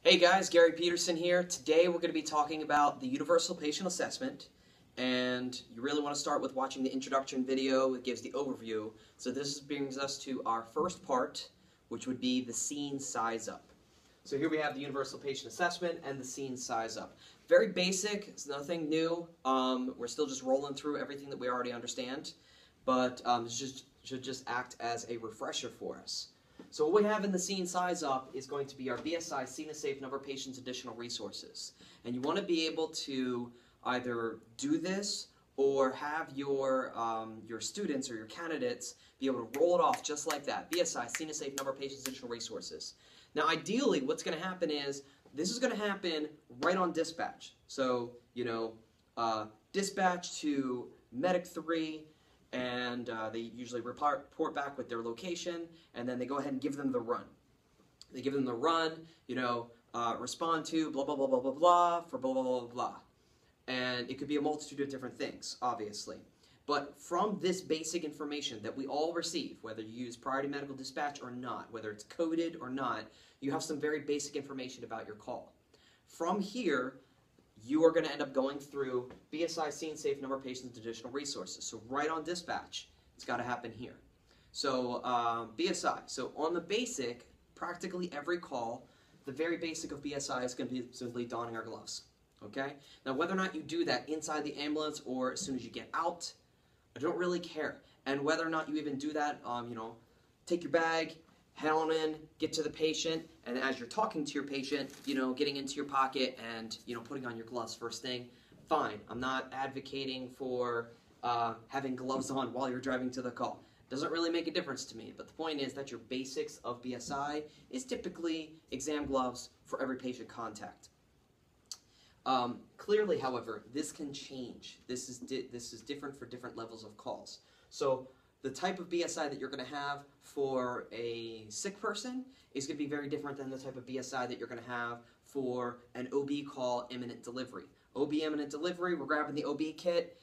Hey guys, Gary Peterson here. Today we're going to be talking about the Universal Patient Assessment, and you really want to start with watching the introduction video. It gives the overview. So this brings us to our first part, which would be the scene size up. So here we have the Universal Patient Assessment and the scene size up. Very basic, it's nothing new. We're still just rolling through everything that we already understand, but this should just act as a refresher for us. So what we have in the scene size up is going to be our BSI, Scene is Safe, Number of Patients, Additional Resources. And you want to be able to either do this or have your students or your candidates be able to roll it off just like that. BSI, Scene is Safe, Number of Patients, Additional Resources. Now ideally what's going to happen is this is going to happen right on dispatch. So, dispatch to Medic 3, and they usually report back with their location, and then they go ahead and give them the run. They give them the run, respond to blah, blah, blah, blah, blah, blah, for blah, blah, blah, blah, blah. And it could be a multitude of different things, obviously. But from this basic information that we all receive, whether you use Priority Medical Dispatch or not, whether it's coded or not, you have some very basic information about your call. From here, you are going to end up going through BSI, Scene Safe, Number of Patients, Additional Resources. So right on dispatch, it's got to happen here. So BSI. So on the basic, practically every call, the very basic of BSI is going to be simply donning our gloves. Okay? Now whether or not you do that inside the ambulance or as soon as you get out, I don't really care. And whether or not you even do that, take your bag, head on in, get to the patient, and as you're talking to your patient, getting into your pocket and, putting on your gloves first thing, fine. I'm not advocating for having gloves on while you're driving to the call. Doesn't really make a difference to me, but the point is that your basics of BSI is typically exam gloves for every patient contact. Clearly, however, this can change. This is different for different levels of calls. So the type of BSI that you're going to have for a sick person is going to be very different than the type of BSI that you're going to have for an OB call, imminent delivery. OB imminent delivery, we're grabbing the OB kit.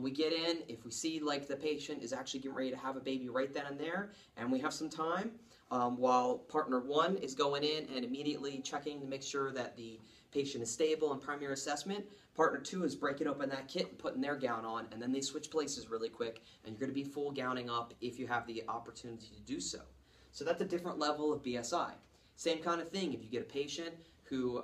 We get in, if we see like the patient is actually getting ready to have a baby right then and there, and we have some time, while partner 1 is going in and immediately checking to make sure that the patient is stable in primary assessment, partner 2 is breaking open that kit and putting their gown on, and then they switch places really quick, and you're going to be full gowning up if you have the opportunity to do so. So that's a different level of BSI. Same kind of thing if you get a patient who,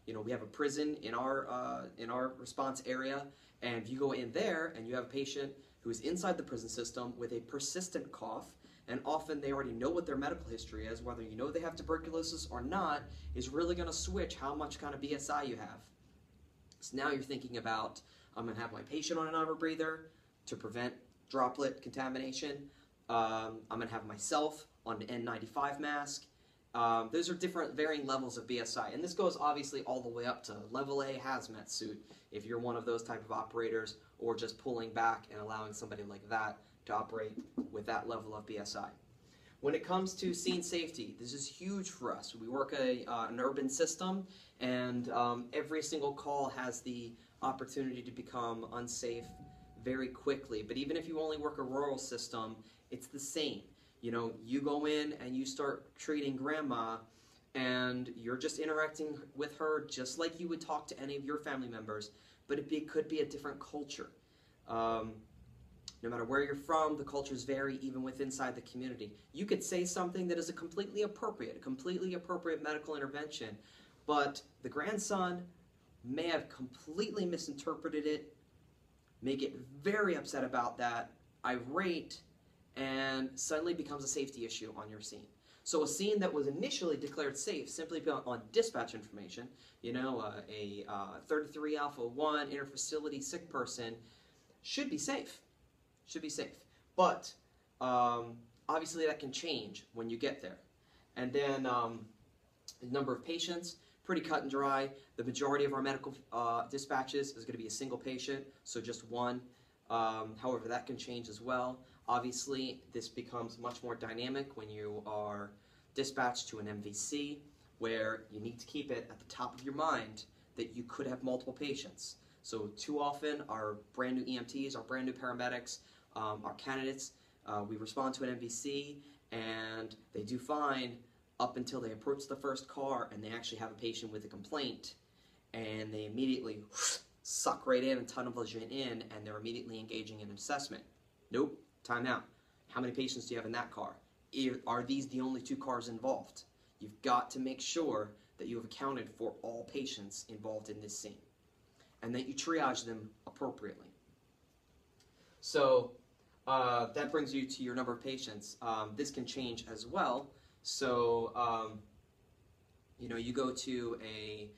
we have a prison in our response area, and if you go in there and you have a patient who is inside the prison system with a persistent cough, and often they already know what their medical history is, whether you know they have tuberculosis or not, is really going to switch how much kind of BSI you have. So now you're thinking about, I'm going to have my patient on an armor breather to prevent droplet contamination. I'm going to have myself on an N95 mask. Those are different varying levels of BSI. And this goes obviously all the way up to level A hazmat suit if you're one of those type of operators, or just pulling back and allowing somebody like that to operate with that level of BSI. When it comes to scene safety, this is huge for us. We work an urban system, and every single call has the opportunity to become unsafe very quickly. But even if you only work a rural system, it's the same. You go in and you start treating grandma, and you're just interacting with her just like you would talk to any of your family members, but it could be a different culture. No matter where you're from, the cultures vary even inside the community. You could say something that is a completely appropriate medical intervention, but the grandson may have completely misinterpreted it, may get very upset about that, irate, and suddenly becomes a safety issue on your scene. So a scene that was initially declared safe simply on dispatch information, a 33 Alpha 1 interfacility sick person should be safe. But obviously that can change when you get there. And then the number of patients, pretty cut and dry. The majority of our medical dispatches is going to be a single patient, so just one. However, that can change as well. Obviously, this becomes much more dynamic when you are dispatched to an MVC, where you need to keep it at the top of your mind that you could have multiple patients. So too often, our brand new EMTs, our brand new paramedics, our candidates, we respond to an MVC, and they do fine, up until they approach the first car and they actually have a patient with a complaint, and they immediately suck right in and tunnel vision in, and they're immediately engaging in an assessment. Nope, time out. How many patients do you have in that car? Are these the only 2 cars involved? You've got to make sure that you have accounted for all patients involved in this scene, and that you triage them appropriately. So that brings you to your number of patients. This can change as well. So you go to a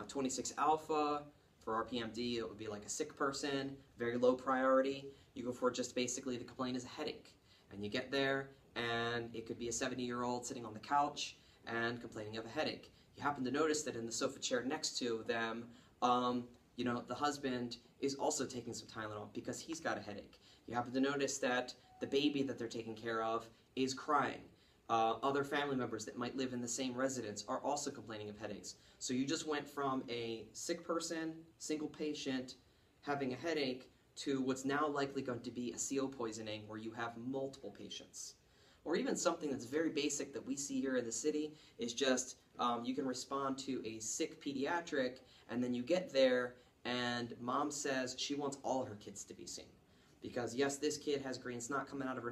26 alpha. For RPMD, it would be like a sick person, very low priority. You go for just basically the complaint is a headache. And you get there, and it could be a 70-year-old sitting on the couch and complaining of a headache. You happen to notice that in the sofa chair next to them, the husband is also taking some Tylenol because he's got a headache. You happen to notice that the baby that they're taking care of is crying. Other family members that might live in the same residence are also complaining of headaches. So you just went from a sick person, single patient, having a headache, to what's now likely going to be a CO poisoning where you have multiple patients. Or even something that's very basic that we see here in the city is just you can respond to a sick pediatric, and then you get there and mom says she wants all her kids to be seen. Because yes, this kid has green snot coming out of her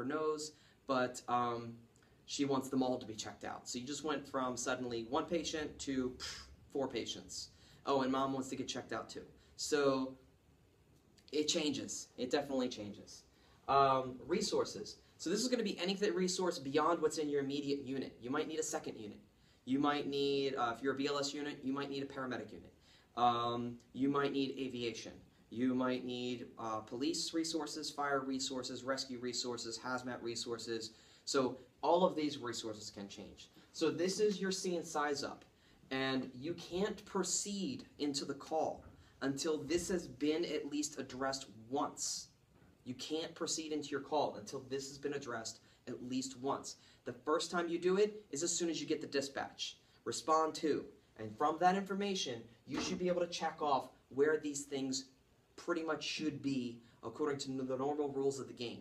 nose, but she wants them all to be checked out. So you just went from suddenly 1 patient to 4 patients. Oh, and mom wants to get checked out too. So it changes. It definitely changes. Resources. So this is going to be any resource beyond what's in your immediate unit. You might need a second unit. You might need, if you're a BLS unit, you might need a paramedic unit. You might need aviation. You might need police resources, fire resources, rescue resources, hazmat resources. So all of these resources can change. So this is your scene size up. And you can't proceed into the call until this has been at least addressed once. You can't proceed into your call until this has been addressed at least once. The first time you do it is as soon as you get the dispatch. Respond to. And from that information, you should be able to check off where these things pretty much should be according to the normal rules of the game.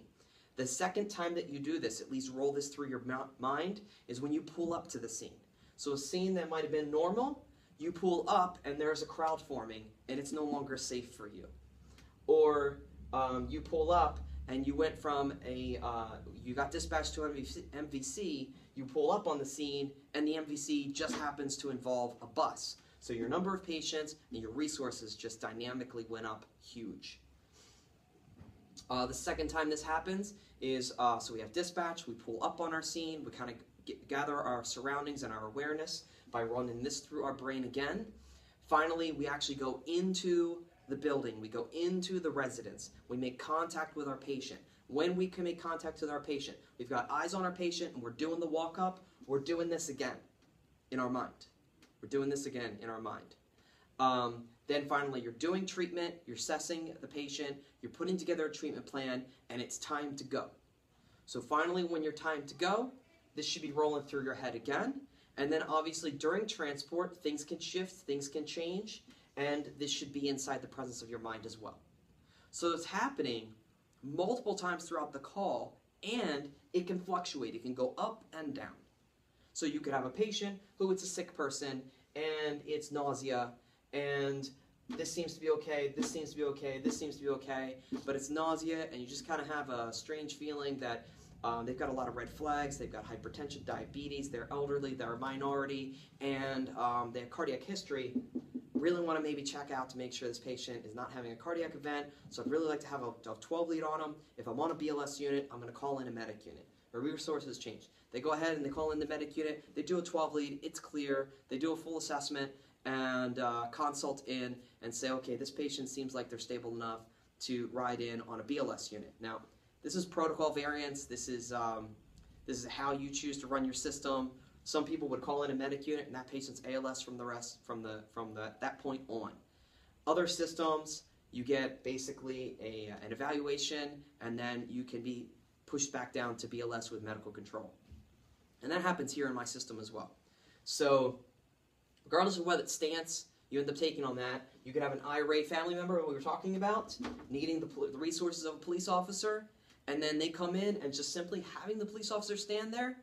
The second time that you do this, at least roll this through your mind, is when you pull up to the scene. So a scene that might have been normal, you pull up and there's a crowd forming and it's no longer safe for you. Or you pull up and you went from you got dispatched to MVC, you pull up on the scene and the MVC just happens to involve a bus. So your number of patients and your resources just dynamically went up huge. The second time this happens is, so we have dispatch, we pull up on our scene, we kind of gather our surroundings and our awareness by running this through our brain again. Finally, we actually go into the building, we go into the residence, we make contact with our patient. When we can make contact with our patient, we've got eyes on our patient and we're doing the walk up, we're doing this again in our mind. We're doing this again in our mind. Then finally, you're doing treatment, you're assessing the patient, you're putting together a treatment plan, and it's time to go. So finally, when you're time to go, this should be rolling through your head again. And then obviously during transport, things can shift, things can change, and this should be inside the presence of your mind as well. So it's happening multiple times throughout the call, and it can fluctuate. It can go up and down. So you could have a patient who it's a sick person, and it's nausea, and this seems to be okay, this seems to be okay, this seems to be okay, but it's nausea, and you just kind of have a strange feeling that they've got a lot of red flags, they've got hypertension, diabetes, they're elderly, they're a minority, and they have cardiac history. Really want to maybe check out to make sure this patient is not having a cardiac event, so I'd really like to have a 12 lead on them. If I'm on a BLS unit, I'm going to call in a medic unit. Our resources change. They go ahead and they call in the medic unit, they do a 12 lead, it's clear, they do a full assessment, and consult in and say, okay, this patient seems like they're stable enough to ride in on a BLS unit. Now, this is protocol variance. This is how you choose to run your system. Some people would call in a medic unit, and that patient's ALS from that point on. Other systems, you get basically an evaluation, and then you can be pushed back down to BLS with medical control. And that happens here in my system as well. So regardless of what stance you end up taking on that, you could have an IRA family member, what we were talking about, needing the resources of a police officer, and then they come in and just simply having the police officer stand there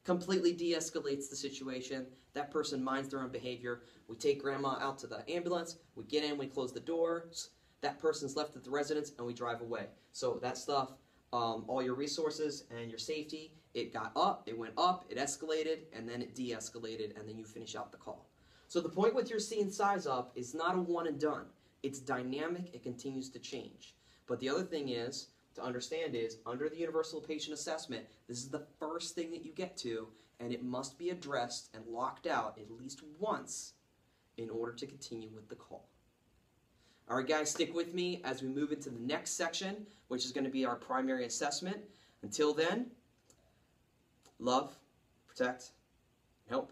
completely de-escalates the situation. That person minds their own behavior. We take grandma out to the ambulance. We get in, we close the doors. That person's left at the residence, and we drive away. So that stuff, all your resources and your safety, it got up, it went up, it escalated, and then it de-escalated, and then you finish out the call. So the point with your scene size up is not a one and done. It's dynamic, it continues to change. But the other thing is, to understand is, under the Universal Patient Assessment, this is the first thing that you get to, and it must be addressed and locked out at least once in order to continue with the call. All right, guys, stick with me as we move into the next section, which is going to be our primary assessment. Until then, love, protect, and help.